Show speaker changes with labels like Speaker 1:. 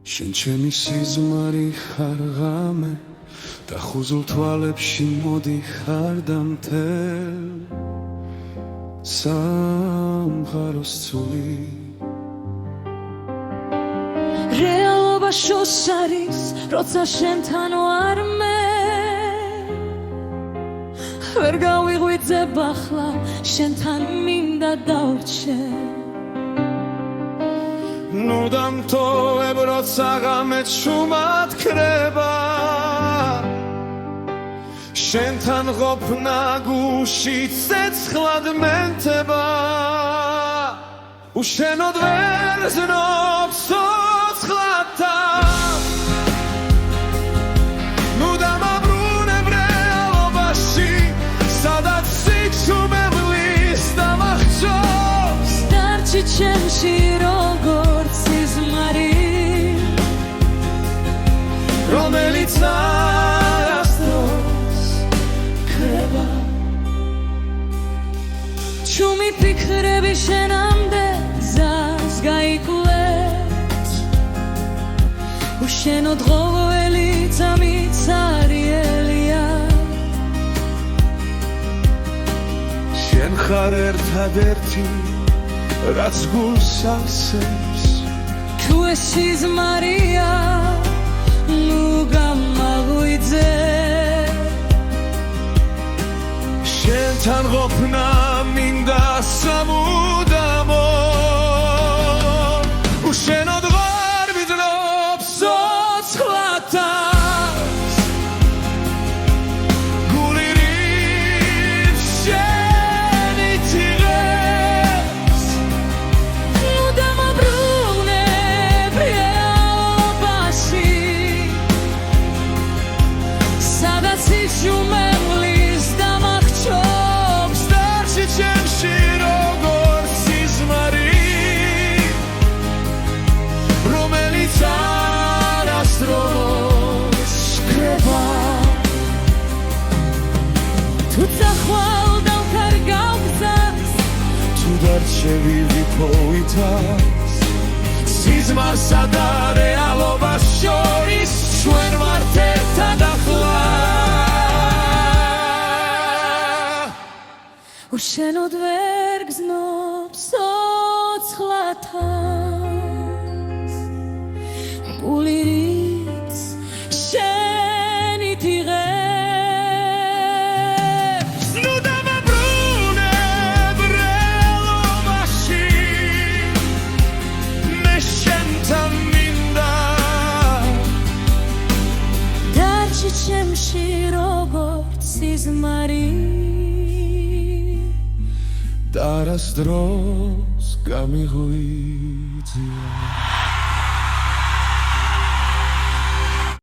Speaker 1: შენ ჩემი სიზმარი ხარ ღამე და ხუზულ თვალებში მოდიხარ და მთელ სამყაროს ცული
Speaker 2: რეალობა შოს არის როცა შენთან ვარ მე ვერ გავიღვიძებ ახლა შენთან მინდა დავრჩე
Speaker 1: ნუ დამთოვებ როცა ღამე ჩუმად ქრება შენთან ყოფნა გუში ცეცხლად მენთება უშენოდ ვერ ზნობ ცოცხლათა ნუ დამაბრუნებ რეალობაში სადაც სიჩუმებლის დამახჯობს
Speaker 2: დარჩი ჩემში როგორც სიზმარი
Speaker 1: რომელიც
Speaker 2: ჩუმი ფიქრები შენამდე ზას გაიკლებს უშენოდ ყოველი წამიც არიელია
Speaker 1: შენ ხარ ერთადერთი რაც გულს ავსებს
Speaker 2: თუ ეს სიზმარია ნუ გამაღვიძე
Speaker 1: შენთან ყოფნა მინდა სამუდამო უშენოდ ვარ ვიძნობ ცოცხლათას გული რიფ შენი თიღებს
Speaker 2: ნუ დამაბრუნებ რეალობაში სადაც სიჩუმებლის დამახჯობს
Speaker 1: ჩემში როგორც სიზმარი რომელიც არასდროს შკრება
Speaker 2: თუ წახვალ დავკარგავ გზას
Speaker 1: თუ დარჩევი ვიფოვითას სიზმარსა და რეალობას შორის ჩვენ ვართ ერთად ახლა
Speaker 2: უშენოდ ვერ გზნობ ცოცხლათას გული რიც შენი თიღებს
Speaker 1: ნუ დამაბრუნებ რეალობაში მე შენთან მინდა
Speaker 2: დარჩი ჩემში როგორც სიზმარი
Speaker 1: და არასდროს გამიღვიძია